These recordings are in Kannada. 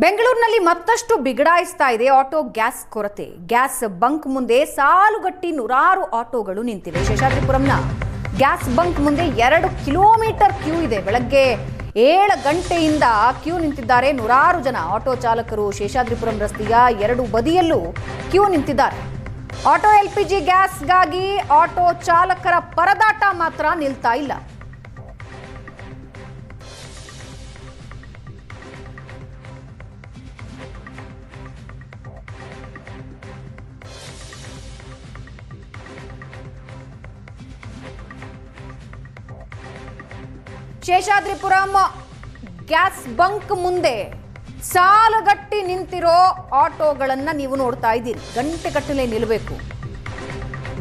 ಬೆಂಗಳೂರಿನಲ್ಲಿ ಮತ್ತಷ್ಟು ಬಿಗಡಾಯಿಸ್ತಾ ಇದೆ ಆಟೋ ಗ್ಯಾಸ್ ಕೊರತೆ. ಗ್ಯಾಸ್ ಬಂಕ್ ಮುಂದೆ ಸಾಲುಗಟ್ಟಿ ನೂರಾರು ಆಟೋಗಳು ನಿಂತಿವೆ. ಶೇಷಾದ್ರಿಪುರಂನ ಗ್ಯಾಸ್ ಬಂಕ್ ಮುಂದೆ 2 ಕಿಲೋಮೀಟರ್ ಕ್ಯೂ ಇದೆ. ಬೆಳಗ್ಗೆ 7 ಗಂಟೆಯಿಂದ ಕ್ಯೂ ನಿಂತಿದ್ದಾರೆ ನೂರಾರು ಜನ ಆಟೋ ಚಾಲಕರು. ಶೇಷಾದ್ರಿಪುರಂ ರಸ್ತೆಯ 2 ಬದಿಯಲ್ಲೂ ಕ್ಯೂ ನಿಂತಿದ್ದಾರೆ. ಆಟೋ ಎಲ್ಪಿಜಿ ಗ್ಯಾಸ್ಗಾಗಿ ಆಟೋ ಚಾಲಕರ ಪರದಾಟ ಮಾತ್ರ ನಿಲ್ತಾ ಇಲ್ಲ. ಶೇಷಾದ್ರಿಪುರಂ ಗ್ಯಾಸ್ ಬಂಕ್ ಮುಂದೆ ಸಾಲುಗಟ್ಟಿ ನಿಂತಿರೋ ಆಟೋಗಳನ್ನ ನೀವು ನೋಡ್ತಾ ಇದ್ದೀರಿ. ಗಂಟೆಗಟ್ಟಲೆ ನಿಲ್ಲಬೇಕು.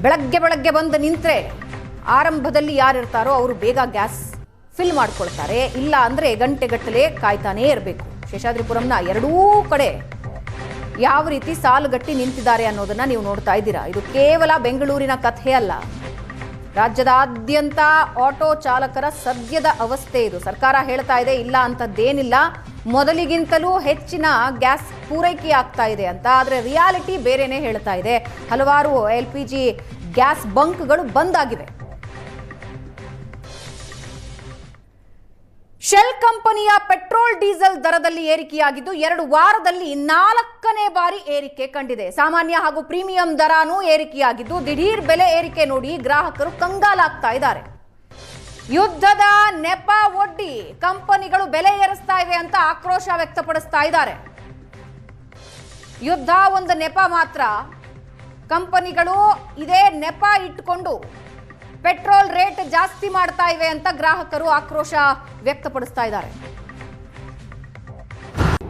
ಬೆಳಗ್ಗೆ ಬಂದು ನಿಂತ್ರೆ ಆರಂಭದಲ್ಲಿ ಯಾರಿರ್ತಾರೋ ಅವರು ಬೇಗ ಗ್ಯಾಸ್ ಫಿಲ್ ಮಾಡ್ಕೊಳ್ತಾರೆ. ಇಲ್ಲ ಅಂದ್ರೆ ಗಂಟೆಗಟ್ಟಲೆ ಕಾಯ್ತಾನೇ ಇರಬೇಕು. ಶೇಷಾದ್ರಿಪುರಂನ 2 ಕಡೆ ಯಾವ ರೀತಿ ಸಾಲುಗಟ್ಟಿ ನಿಂತಿದ್ದಾರೆ ಅನ್ನೋದನ್ನ ನೀವು ನೋಡ್ತಾ ಇದ್ದೀರಾ. ಇದು ಕೇವಲ ಬೆಂಗಳೂರಿನ ಕಥೆ ಅಲ್ಲ, ರಾಜ್ಯದಾದ್ಯಂತ ಆಟೋ ಚಾಲಕರ ಸದ್ಯದ ಅವಸ್ಥೆ ಇದು. ಸರ್ಕಾರ ಹೇಳ್ತಾ ಇದೆ ಇಲ್ಲ ಅಂತದ್ದೇನಿಲ್ಲ, ಮೊದಲಿಗಿಂತಲೂ ಹೆಚ್ಚಿನ ಗ್ಯಾಸ್ ಪೂರೈಕೆ ಆಗ್ತಾ ಇದೆ ಅಂತ. ಆದರೆ ರಿಯಾಲಿಟಿ ಬೇರೆನೇ ಹೇಳ್ತಾ ಇದೆ. ಹಲವಾರು LPG ಗ್ಯಾಸ್ ಬಂಕ್ಗಳು ಬಂದ್ ಆಗಿವೆ. ಶೆಲ್ ಕಂಪನಿಯ ಪೆಟ್ರೋಲ್ ಡೀಸೆಲ್ ದರದಲ್ಲಿ ಏರಿಕೆಯಾಗಿದ್ದು 2 ವಾರದಲ್ಲಿ 4ನೇ ಬಾರಿ ಏರಿಕೆ ಕಂಡಿದೆ. ಸಾಮಾನ್ಯ ಹಾಗೂ ಪ್ರೀಮಿಯಂ ದರನೂ ಏರಿಕೆಯಾಗಿದ್ದು ದಿಢೀರ್ ಬೆಲೆ ಏರಿಕೆ ನೋಡಿ ಗ್ರಾಹಕರು ಕಂಗಾಲಾಗ್ತಾ ಇದ್ದಾರೆ. ಯುದ್ಧದ ನೆಪ ಒಡ್ಡಿ ಕಂಪನಿಗಳು ಬೆಲೆ ಏರಿಸ್ತಾ ಇವೆ ಅಂತ ಆಕ್ರೋಶ ವ್ಯಕ್ತಪಡಿಸ್ತಾ ಇದ್ದಾರೆ. ಯುದ್ಧ ಒಂದು ನೆಪ ಮಾತ್ರ. ಕಂಪನಿಗಳು ಇದೇ ನೆಪ ಇಟ್ಟುಕೊಂಡು ಪೆಟ್ರೋಲ್ ರೇಟ್ ಜಾಸ್ತಿ ಮಾಡ್ತಾ ಇವೆ ಅಂತ ಗ್ರಾಹಕರು ಆಕ್ರೋಶ ವ್ಯಕ್ತಪಡಿಸ್ತಾ ಇದ್ದಾರೆ.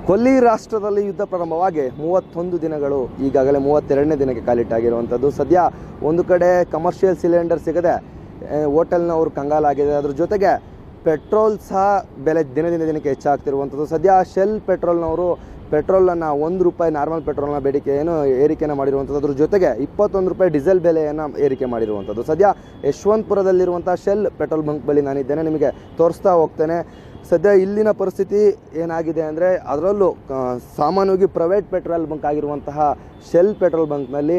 ಕೊಲ್ಲಿ ರಾಷ್ಟ್ರದಲ್ಲಿ ಯುದ್ಧ ಪ್ರಾರಂಭವಾಗಿ 31 ದಿನಗಳು, ಈಗಾಗಲೇ 32ನೇ ದಿನಕ್ಕೆ ಕಾಲಿಟ್ಟಾಗಿರುವಂಥದ್ದು. ಸದ್ಯ ಒಂದು ಕಡೆ ಕಮರ್ಷಿಯಲ್ ಸಿಲಿಂಡರ್ ಸಿಗದೆ ಹೋಟೆಲ್ನವರು ಕಂಗಾಲಾಗಿದೆ. ಅದ್ರ ಜೊತೆಗೆ ಪೆಟ್ರೋಲ್ ಸಹ ಬೆಲೆ ದಿನಕ್ಕೆ ಹೆಚ್ಚಾಗ್ತಿರುವಂಥದ್ದು. ಸದ್ಯ ಶೆಲ್ ಪೆಟ್ರೋಲ್ನವರು ಪೆಟ್ರೋಲನ್ನು ₹1 ನಾರ್ಮಲ್ ಪೆಟ್ರೋಲ್ನ ಬೇಡಿಕೆಯನ್ನು ಏರಿಕೆಯನ್ನು ಮಾಡಿರುವಂಥದ್ದು. ಅದ್ರ ಜೊತೆಗೆ ₹21 ಡೀಸೆಲ್ ಬೆಲೆಯನ್ನು ಏರಿಕೆ ಮಾಡಿರುವಂಥದ್ದು. ಸದ್ಯ ಯಶವಂತಪುರದಲ್ಲಿರುವಂಥ ಶೆಲ್ ಪೆಟ್ರೋಲ್ ಬಂಕ್ ಬಳಿ ನಾನಿದ್ದೇನೆ, ನಿಮಗೆ ತೋರಿಸ್ತಾ ಹೋಗ್ತೇನೆ. ಸದ್ಯ ಇಲ್ಲಿನ ಪರಿಸ್ಥಿತಿ ಏನಾಗಿದೆ ಅಂದರೆ, ಅದರಲ್ಲೂ ಸಾಮಾನ್ಯವಾಗಿ ಪ್ರೈವೇಟ್ ಪೆಟ್ರೋಲ್ ಬಂಕ್ ಆಗಿರುವಂತಹ ಶೆಲ್ ಪೆಟ್ರೋಲ್ ಬಂಕ್ನಲ್ಲಿ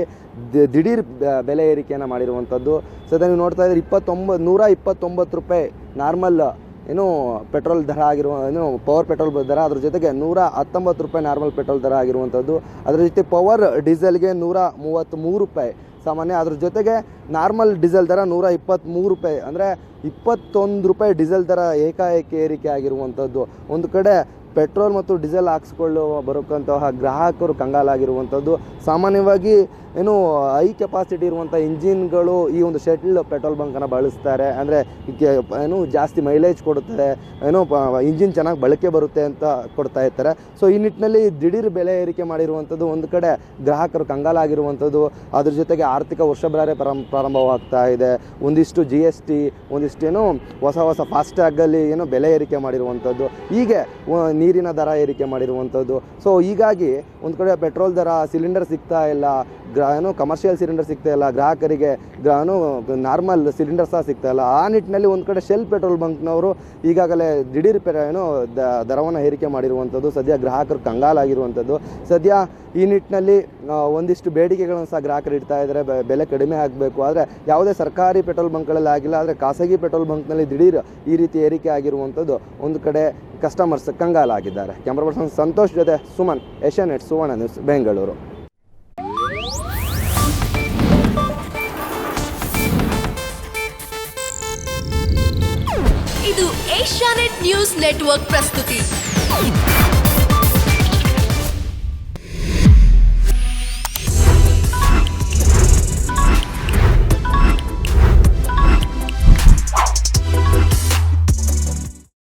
ದಿಢೀರ್ ಬೆಲೆ ಏರಿಕೆಯನ್ನು ಮಾಡಿರುವಂಥದ್ದು. ಸದ್ಯ ನೀವು ನೋಡ್ತಾ ಇದ್ದೀರಿ ₹129 ನಾರ್ಮಲ್ ಪೆಟ್ರೋಲ್ ದರ ಪವರ್ ಪೆಟ್ರೋಲ್ ದರ. ಅದ್ರ ಜೊತೆಗೆ ₹119 ನಾರ್ಮಲ್ ಪೆಟ್ರೋಲ್ ದರ ಆಗಿರುವಂಥದ್ದು. ಅದರ ಜೊತೆ ಪವರ್ ಡೀಸೆಲ್ಗೆ ₹133 ಸಾಮಾನ್ಯ. ಅದ್ರ ಜೊತೆಗೆ ನಾರ್ಮಲ್ ಡೀಸೆಲ್ ದರ ₹123, ಅಂದರೆ ₹21 ಡೀಸೆಲ್ ದರ ಏಕಾಏಕಿ ಏರಿಕೆ ಆಗಿರುವಂಥದ್ದು. ಒಂದು ಕಡೆ ಪೆಟ್ರೋಲ್ ಮತ್ತು ಡೀಸೆಲ್ ಹಾಕ್ಸ್ಕೊಳ್ಳುವ ಬರೋಕ್ಕಂತಹ ಗ್ರಾಹಕರು ಕಂಗಾಲಾಗಿರುವಂಥದ್ದು. ಸಾಮಾನ್ಯವಾಗಿ ಹೈ ಕೆಪಾಸಿಟಿ ಇರುವಂಥ ಇಂಜಿನ್ಗಳು ಈ ಒಂದು ಶೆಲ್ ಪೆಟ್ರೋಲ್ ಬಂಕನ್ನು ಬಳಸ್ತಾರೆ. ಅಂದರೆ ಜಾಸ್ತಿ ಮೈಲೇಜ್ ಕೊಡುತ್ತೆ, ಇಂಜಿನ್ ಚೆನ್ನಾಗಿ ಬಳಕೆ ಬರುತ್ತೆ ಅಂತ ಕೊಡ್ತಾ ಇರ್ತಾರೆ. ಸೊ ಈ ನಿಟ್ಟಿನಲ್ಲಿ ದಿಢೀರ್ ಬೆಲೆ ಏರಿಕೆ ಮಾಡಿರುವಂಥದ್ದು ಒಂದು ಕಡೆ ಗ್ರಾಹಕರು ಕಂಗಾಲಾಗಿರುವಂಥದ್ದು. ಅದ್ರ ಜೊತೆಗೆ ಆರ್ಥಿಕ ವರ್ಷ ಬೇರೆ ಪ್ರಾರಂಭವಾಗ್ತಾ ಇದೆ. ಒಂದಿಷ್ಟು GST, ಒಂದಿಷ್ಟು ಹೊಸ ಫಾಸ್ಟ್ಯಾಗಲ್ಲಿ ಬೆಲೆ ಏರಿಕೆ ಮಾಡಿರುವಂಥದ್ದು. ಹೀಗೆ ನೀರಿನ ದರ ಏರಿಕೆ ಮಾಡಿರುವಂಥದ್ದು. ಸೊ ಹೀಗಾಗಿ ಒಂದು ಕಡೆ ಪೆಟ್ರೋಲ್ ದರ, ಸಿಲಿಂಡರ್ ಸಿಗ್ತಾ ಇಲ್ಲ, ಕಮರ್ಷಿಯಲ್ ಸಿಲಿಂಡರ್ ಸಿಗ್ತಾ ಇಲ್ಲ ಗ್ರಾಹಕರಿಗೆ, ನಾರ್ಮಲ್ ಸಿಲಿಂಡರ್ ಸಹ ಸಿಗ್ತಾ ಇಲ್ಲ. ಆ ನಿಟ್ಟಿನಲ್ಲಿ ಒಂದು ಕಡೆ ಶೆಲ್ ಪೆಟ್ರೋಲ್ ಬಂಕ್ನವರು ಈಗಾಗಲೇ ದಿಢೀರ್ ದರವನ್ನು ಏರಿಕೆ ಮಾಡಿರುವಂಥದ್ದು. ಸದ್ಯ ಗ್ರಾಹಕರು ಕಂಗಾಲಾಗಿರುವಂಥದ್ದು. ಸದ್ಯ ಈ ನಿಟ್ಟಿನಲ್ಲಿ ಒಂದಿಷ್ಟು ಬೇಡಿಕೆಗಳನ್ನು ಸಹ ಗ್ರಾಹಕರು ಇಡ್ತಾ ಇದ್ದಾರೆ, ಬೆಲೆ ಕಡಿಮೆ ಆಗಬೇಕು. ಆದರೆ ಯಾವುದೇ ಸರ್ಕಾರಿ ಪೆಟ್ರೋಲ್ ಬಂಕ್ಗಳಲ್ಲಿ ಆಗಿಲ್ಲ, ಆದರೆ ಖಾಸಗಿ ಪೆಟ್ರೋಲ್ ಬಂಕ್ನಲ್ಲಿ ದಿಢೀರ್ ಈ ರೀತಿ ಏರಿಕೆ ಆಗಿರುವಂಥದ್ದು ಒಂದು ಕಡೆ ಕಸ್ಟಮರ್ಸ್ ಕಂಗಾಲಾಗಿದ್ದಾರೆ. ಕ್ಯಾಮ್ರಾ ಪರ್ಸನ್ ಸಂತೋಷ್ ಜೊತೆ ಸುಮನ್, ಏಷ್ಯಾನೆಟ್ ಸುವರ್ಣ ನ್ಯೂಸ್, ಬೆಂಗಳೂರು. ಇದು ಏಷ್ಯಾನೆಟ್ ನ್ಯೂಸ್ ನೆಟ್ವರ್ಕ್ ಪ್ರಸ್ತುತಿ.